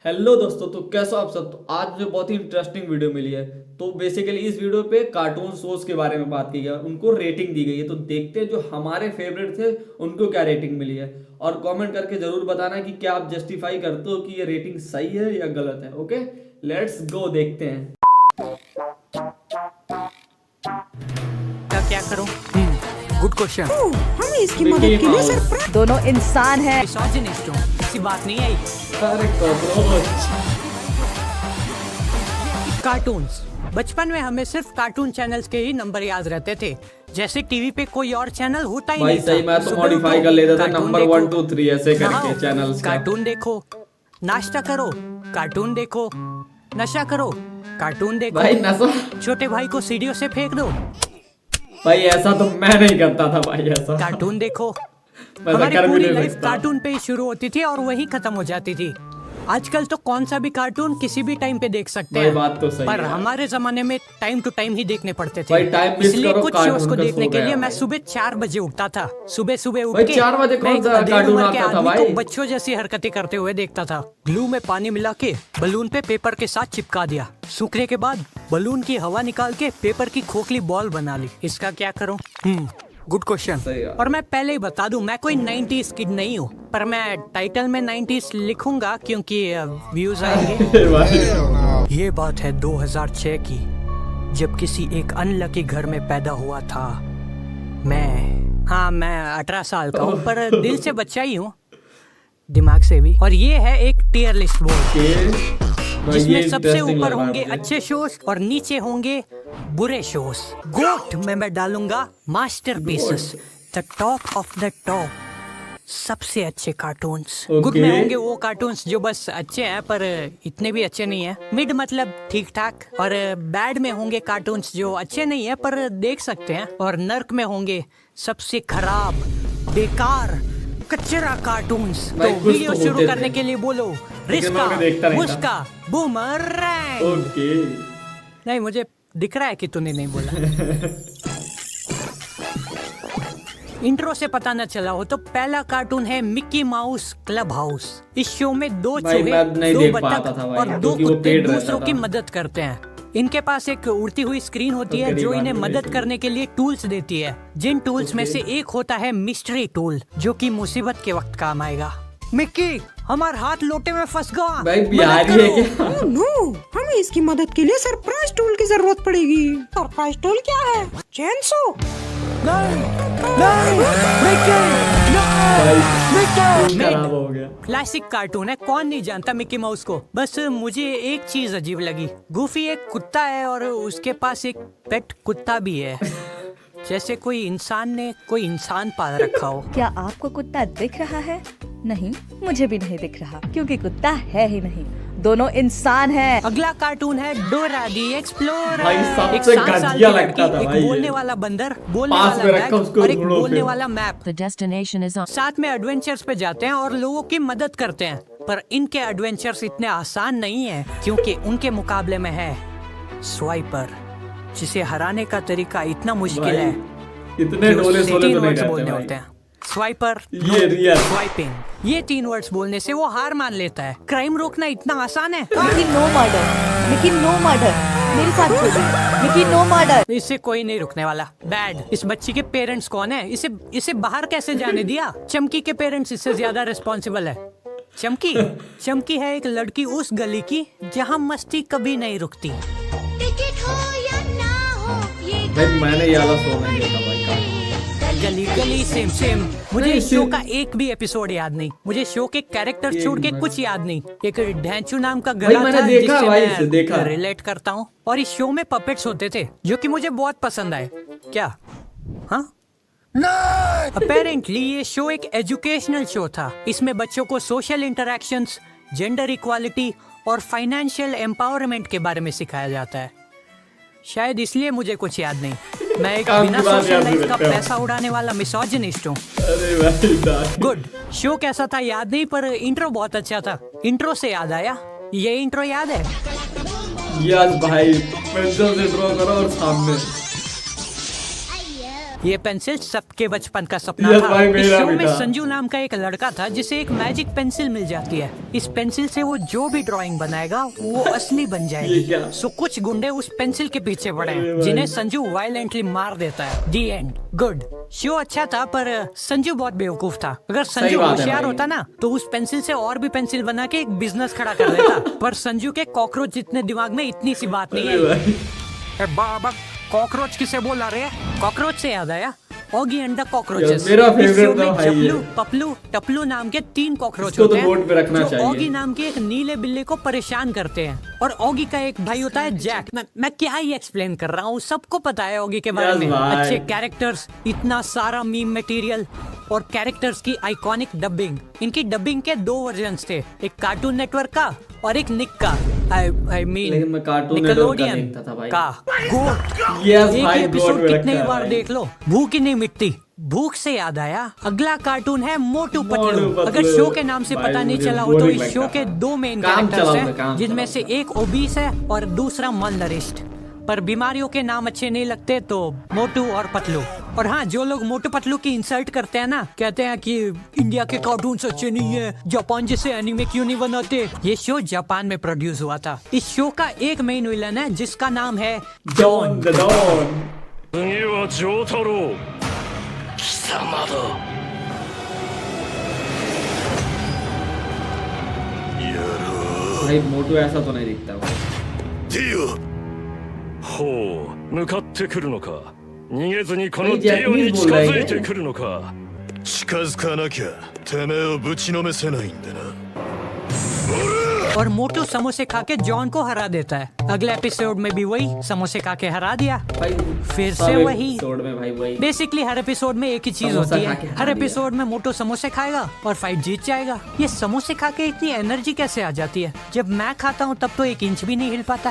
Hello दोस्तों, तो कैसे हो आप सब। तो आज मुझे बहुत ही इंटरेस्टिंग वीडियो मिली है। तो बेसिकली इस वीडियो पे कार्टून शोज के बारे में बात की गई है, उनको रेटिंग दी गई है। तो देखते हैं जो हमारे फेवरेट थे उनको क्या रेटिंग मिली है। और कमेंट करके जरूर बताना कि क्या आप जस्टिफाई करते हो कि ये रेटिंग सही है या गलत है। ओके, लेट्स गो, देखते हैं। क्या करूं? Good question. हम इसकी मदद मिकी के लिए माउस। सरप्राइज दोनों इंसान हैं। मिसोजिनिस्ट हूं, ऐसी बात नहीं आई। अरे कॉकरोच। कार्टून्स, बचपन में हमें सिर्फ कार्टून चैनल्स के ही नंबर याद रहते थे। जैसे टीवी पे कोई और चैनल होता ही भाई नहीं था। सही, मैं तो सुबह मॉडिफाई उठो, कर लेता था कार्टून नंबर देखो, 1 2 3 ऐसे करके नहाओ, चैनल्स का। कार्टून देखो, नाश्ता करो, कार्टून देखो, नशा करो, कार्टून देखो, भाई नशा। छोटे भाई को सीढ़ियों से फेंक दो, भाई ऐसा तो मैं नहीं करता था भाई, ऐसा कार्टून देखो। मैं हमारी कर भी पूरी नहीं लाइफ सकता। कार्टून पे ही शुरू होती थी और वहीं खत्म हो जाती थी। आजकल तो कौन सा भी कार्टून किसी भी टाइम पे देख सकते भाई हैं। बात तो सही पर है। हमारे जमाने में टाइम टू टाइम ही देखने पड़ते थे। भाई टाइम मिस इसलिए करो, कुछ कार्टून शोज को का देखने सो के गया लिए मैं भाई। सुबह 4 बजे उठता था। सुबह सुबह उठ भाई के 4 बजे मैं कौन एक सा अधेड़ कार्टून उम्र के आता था आदमी को भाई। बच्चों जैसी हरकतें करते हुए देखता था। ग्लू में पानी मिला के बलून पे पेपर के साथ चिपका दिया। सूखने के बाद बलून की हवा निकाल के पेपर की खोखली बॉल बना ली। इसका क्या करूं? Good question. सही है। और मैं पहले ही बता दूं, मैं कोई 90s किड नहीं हूँ, पर मैं टाइटल में 90s लिखूंगा क्योंकि व्यूज आएंगे। भाई ये बात है 2006 की, जब किसी एक अनलकी घर में पैदा हुआ था। मैं 18 साल का हूँ, पर दिल से बच्चा ही हूँ, दिमाग से भी। और ये है एक टियर लिस्ट बोर्ड जिसमें सबसे ऊपर होंगे अच्छे शोज और नीचे होंगे बुरे शोज। गोट में मैं डालूंगा masterpieces, the top of the top, सबसे अच्छे कार्टून्स। गुड में होंगे वो कार्टून्स जो बस अच्छे हैं पर इतने भी अच्छे नहीं हैं। मिड मतलब ठीक ठाक। और बैड में होंगे कार्टून्स जो अच्छे नहीं है पर देख सकते हैं। और नर्क में होंगे सबसे खराब, बेकार, कचरा कार्टून्स। तो भाई, कुछ वीडियो तो शुरू होते करने थे। के लिए बोलो लेकिन मैं रिस्का, उन्हें देखता नहीं था। मुस्का, बूमरैंग। ओके। नहीं, मुझे दिख रहा है कि तूने नहीं बोला। इंट्रो से पता न चला हो तो पहला कार्टून है मिक्की माउस क्लब हाउस। इस शो में 2 भाई, चूहे, मैं नहीं 2 देख बतख पाता था भाई, और 2 क्योंकि वो कुत्ते पेड़ रहता दूसरों की था। मदद करते हैं। इनके पास एक उड़ती हुई स्क्रीन होती तो है जो गरीब इन्हें आदमी मदद थे। करने के लिए टूल्स देती है। जिन टूल्स में से एक होता है मिस्ट्री टूल, जो कि मुसीबत के वक्त काम आएगा। मिक्की, हमारा हाथ लोटे में फंस गया, भाई मदद बिहारी है करो। क्या? ओह नो, हमें इसकी मदद के लिए सरप्राइज टूल की जरूरत पड़ेगी। सरप्राइज टूल क्या है? चेनसो। नहीं, नहीं, मिक्की, खून नहीं। खराब हो गया। क्लासिक कार्टून है, कौन नहीं जानता मिक्की माउस को। बस मुझे एक चीज अजीब लगी, गूफी एक कुत्ता है और उसके पास एक पेट कुत्ता भी है। जैसे कोई इंसान ने कोई इंसान पाल रखा हो। क्या आपको कुत्ता दिख रहा है? नहीं, मुझे भी नहीं दिख रहा, क्योंकि कुत्ता है ही नहीं। दोनों इंसान हैं। अगला कार्टून है डोरा दी एक्सप्लोरर। भाई, सबसे एक 7 साल घटिया की लगता लड़की, था एक भाई ये। बोलने वाला बंदर, बोलने पास वाला में रखा बैग उसको और एक ढूंढो बोलने फिर। वाला map. The destination is on. साथ में एडवेंचर्स पे जाते हैं और लोगों की मदद करते हैं। पर इनके एडवेंचर्स इतने आसान नहीं है, क्योंकि उनके मुकाबले में है स्वाइपर, जिसे हराने का तरीका इतना मुश्किल भाई, है इतने कि डोले उससे सोले 3 तो नहीं वर्ड्स रहते बोलने भाई। होते हैं। स्वाइपर, ये रियल। स्वाइपिंग, ये 3 वर्ड्स बोलने से वो हार मान लेता है। क्राइम रोकना इतना आसान है? Mickey no murder, Mickey no murder, मेरे साथ बोलिए, मिकी नो मर्डर। इससे कोई नहीं रुकने वाला। बैड, इस बच्ची के पेरेंट्स कौन है? इसे इसे बाहर कैसे जाने दिया? चमकी के पेरेंट्स इससे ज्यादा रिस्पॉन्सिबल है। चमकी है एक लड़की उस गली की जहाँ मस्ती कभी नहीं रुकती। टिकट हो या ना हो, ये भाई मैंने ये वाला शो नहीं देखा भाई का। गली गली सेम। मुझे नहीं, इस शो का एक भी एपिसोड याद नहीं। मुझे शो के कैरेक्टर ये छोड़ के भाई। कुछ याद नहीं। एक ढैंचू नाम का भाई गला मैंने था देखा जिससे भाई, मैं इसे देखा। रिलेट करता हूँ। और इस शो में पपेट्स होते थे जो कि मुझे बहुत पसंद आए। क्या? हाँ, अपेरेंटली ये शो एक एजुकेशनल शो था। इसमें बच्चों को सोशल इंटरेक्शंस, जेंडर इक्वालिटी और फाइनेंशियल एम्पावरमेंट के बारे में सिखाया जाता है। शायद इसलिए मुझे कुछ याद नहीं। मैं एक काम बिना की बात सोशल याद लाइफ का रखते हो। पैसा उड़ाने वाला मिसोजिनिस्ट हूँ। अरे भाई दाद। गुड। शो कैसा था याद नहीं, पर इंट्रो बहुत अच्छा था। इंट्रो से याद आया, ये इंट्रो याद है? यस भाई, पेंसिल से ड्रॉ करो और सामने। ये पेंसिल सबके बचपन का सपना यस था। भाई, इस मेरा शो भी में था। संजू नाम का एक लड़का था जिसे एक मैजिक पेंसिल मिल जाती है। इस पेंसिल से वो जो भी ड्राइंग बनाएगा वो असली बन ये जाएगी। क्या? सो कुछ गुंडे उस पेंसिल के पीछे पड़े अरे हैं भाई। जिन्हें संजू वायलेंटली मार देता है। दी एंड। गुड। शो अच्छा था पर संजू बहुत बेवकूफ था। अगर संजू बात है होशियार भाई। होता ना तो उस पेंसिल से और भी पेंसिल बना के एक बिजनेस खड़ा कर लेता। पर संजू के कॉकरोच जितने दिमाग में इतनी सी बात नहीं अरे है। भाई। बाबा कॉकरोच किसे बोला रे? कॉकरोच से याद आया ऑगी एंड द कॉकरोचेस। मेरा इस favorite शो में था भाई ये। चपलू, पपलू, टपलू नाम के 3 कॉकरोच इसको तो होते हैं बोर्ड पे रखना जो चाहिए। ऑगी नाम के एक नीले बिल्ली को परेशान करते हैं। और ऑगी का एक भाई होता है जैक। मैं क्या ही एक्सप्लेन कर रहा हूँ, सबको पता है ऑगी के बारे Yes, में। भाई। अच्छे कैरेक्टर्स, इतना सारा मीम मटेरियल और कैरेक्टर्स की आइकॉनिक डबिंग। इनकी डबिंग के 2 वर्जन्स थे, एक कार्टून नेटवर्क का और एक निक का। आई मीन लेकिन मैं कार्टून नेटवर्क का देखता था भाई। का गोट। यस एक भाई, एपिसोड गोट में कितने रखा है बार भाई। देख लो, भूख ही नहीं मिटती। भूख से याद आया, अगला कार्टून है मोटू मोटू पतलू। पतलू। अगर शो के नाम से भाई, पता नहीं मुझे चला हो तो boring इस शो लगता के था। 2 मेन काम कैरेक्टर्स चलाओ, हैं काम जिनमें चलाओ। से एक ओबीस है और दूसरा मालनरिस्ट। पर बीमारियों के नाम अच्छे नहीं लगते तो मोटू और पतलू। और हाँ, जो लोग मोटू पतलू की इंसल्ट करते हैं ना, कहते हैं कि इंडिया के कार्टून अच्छे नहीं है, जापान जैसे एनिमे क्यों नहीं बनाते। ये शो जापान में प्रोड्यूस हुआ था। इस शो का एक मेन विलन है जिसका नाम है डॉन द डॉन। 次は丈太郎貴様だやろ भाई मोटू ऐसा तो नहीं दिखता भाई। うディオほう向かってくるのか逃げずにこのはいディオに近ジャパニーズづいてくるのか近づかなきゃてめえをぶちのめせないんだな और मोटू समोसे खा के जॉन को हरा देता है। अगले एपिसोड में भी वही समोसे खा के हरा दिया। भाई फिर सब से वही। एपिसोड में भाई वही। बेसिकली हर एपिसोड में एक ही चीज समोसा होती खा के है। हरा हर दिया। एपिसोड में मोटू समोसे खाएगा और फाइट जीत जाएगा। ये समोसे खा के इतनी एनर्जी कैसे आ जाती है? जब मैं खाता हूँ तब तो 1 इंच भी नहीं हिल पाता।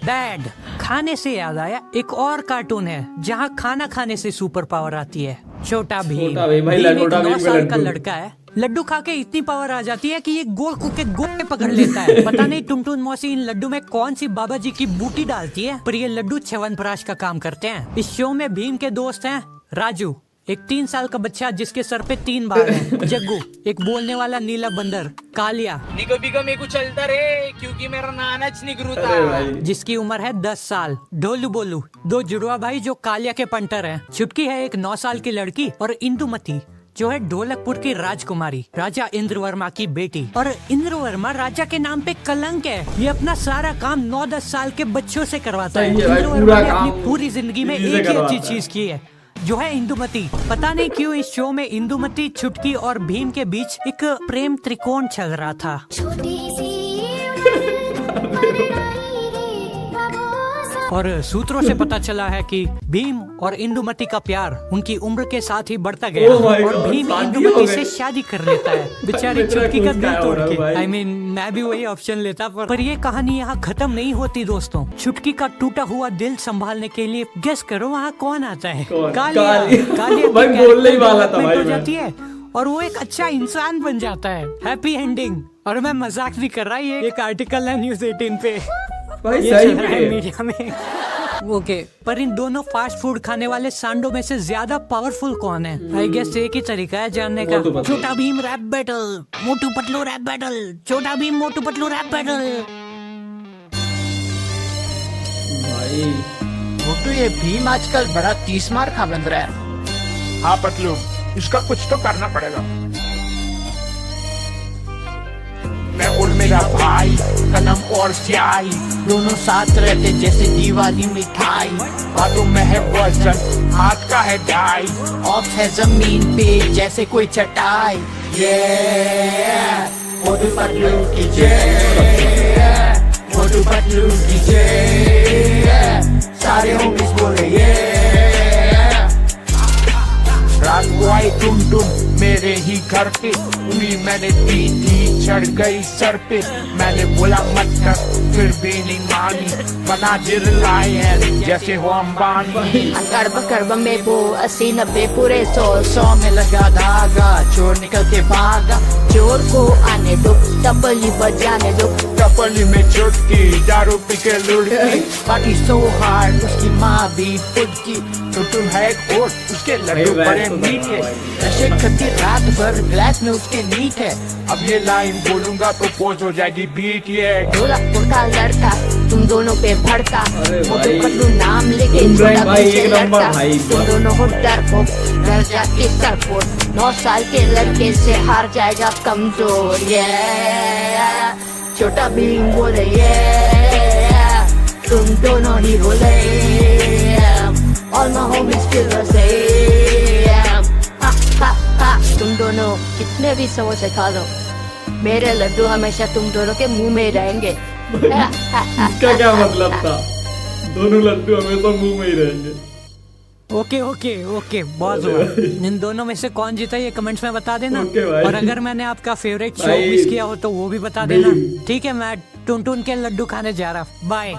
डैड, खाने से याद आया, एक और कार्टून है जहाँ खाना खाने से सुपर पावर आती है। छोटा भीम। छोटा भीम, भाई, भीम एक छोटा 9 भीम का साल का लड्डू। लड़का है। लड्डू खा के इतनी पावर आ जाती है कि ये गोल के गोले पकड़ लेता है। पता नहीं टुनटुन मौसी इन लड्डू में कौन सी बाबा जी की बूटी डालती है, पर ये लड्डू च्यवनप्राश का काम करते हैं। इस शो में भीम के दोस्त हैं राजू, एक 3 साल का बच्चा जिसके सर पे 3 बाल हैं, जग्गू, एक बोलने वाला नीला बंदर, कालिया निको बिको मेरे को चलता रे क्योंकि मेरा नानच निगरू अरे था भाई। जिसकी उम्र है 10 साल, ढोलू बोलू, 2 जुड़वा भाई जो कालिया के पंटर हैं। छुटकी है एक 9 साल की लड़की और इंदुमती जो है ढोलकपुर की राजकुमारी, राजा इंद्र वर्मा की बेटी। और इंद्र वर्मा राजा के नाम पे कलंक है। ये अपना सारा काम 9-10 साल के बच्चों से करवाता है। सही है भाई, इंद्र पूरा वर्मा ने काम अपनी पूरी जिंदगी में इसी से एक ही अच्छी करवाता है। चीज की है, जो है इंदुमती। पता नहीं क्यों इस शो में इंदुमती, छुटकी और भीम के बीच एक प्रेम त्रिकोण चल रहा था। छोटी सी उम्र रे बाबू सा और सूत्रों से पता चला है कि भीम और इंदुमती का प्यार उनकी उम्र के साथ ही बढ़ता गया Oh my और God, भीम शादी हो इंदुमती गई। से शादी कर लेता है। बेचारी मेरा छुटकी का खून दिल क्या हो तोड़ रहा है के। भाई? आई मीन मैं भी वही ऑप्शन लेता, पर ये कहानी यहाँ खत्म नहीं होती दोस्तों। छुटकी का टूटा हुआ दिल संभालने के लिए गेस करो वहाँ कौन आता है? कौन? कालिया। कालिया। कालिया की भाई बोलने ही character वाला था development भाई हो मैं। जाती है और वो एक अच्छा इंसान बन जाता है। Happy ending. और मैं मजाक नहीं कर रहा, ये एक आर्टिकल है न्यूज 18 पे। भाई ये सही चल रहा है में। मीडिया में। ओके, पर इन दोनों फास्ट फूड खाने वाले सांडों में से ज्यादा पावरफुल कौन है? आई गेस एक ही तरीका है जानने का। मोटू पतलू। छोटा Bhim rap battle, Motu Patlu rap battle, छोटा भीम मोटू पतलू रैप बैटल। भाई मोटू ये भीम आजकल बड़ा 30 मार खा बन रहा है। हाँ पतलू, इसका कुछ तो करना पड़ेगा। मैं और मेरा भाई कलम और स्याही दोनों साथ रहते जैसे दीवाली मिठाई। बातों में है वजन, हाथ का है ढाई, ऑफ है जमीन पे जैसे कोई चटाई। मोटू पतलू की जय, मोटू पतलू की जय, सारे होमिस बोले ये। रात को आई टुन मेरे ही घर पे, उंगली मैंने दी थी चढ़ गई सर पे। मैंने बोला मत कर, फिर भी नहीं मानी, बना दिल लाए जैसे हो अंबानी। कर्ब में वो 80-90 पूरे 100 में लगा धागा, चोर निकल के भागा। चोर को आने दो, टपली बजाने दो, चपली में चुटकी, दारू पी के लुढ़की। पार्टी सो हार्ड, उसकी माँ भी फुदकी। टुटू है एक और, उसके लड्डू बड़े मीठे। नशे करती रात भर, ग्लास में उसके नीट है। अब ये लाइन बोलूंगा तो पोज हो जाएगी बीट। ये ढोलकपुर का लड़का तुम दोनों पे भड़का, अरे मोटू भाई। पतलू नाम लेके इमरान छोड़ा भाई पीछे एक नंबर लड़का। भाई। तुम दोनों हो डरपोक, डर जाके सरपोट। 9 साल के लड़के से हार जाएगा कमजोर। ये छोटा भीम बोले ये तुम दोनों ही बोले। All my homies feel the same. Ha ha ha, तुम दोनों कितने भी समोसे खा लो, मेरे लड्डू हमेशा तुम दोनों के मुंह में रहेंगे। इसका क्या मतलब था? दोनों लड्डू हमेशा मुंह में ही रहेंगे। ओके ओके ओके, बहुत हुआ। इन दोनों में से कौन जीता ये कमेंट्स में बता देना। ओके भाई। और अगर मैंने आपका फेवरेट शो भाई। मिस किया हो तो वो भी बता देना। ठीक है, मैं टुन टुन के लड्डू खाने जा रहा। बाय।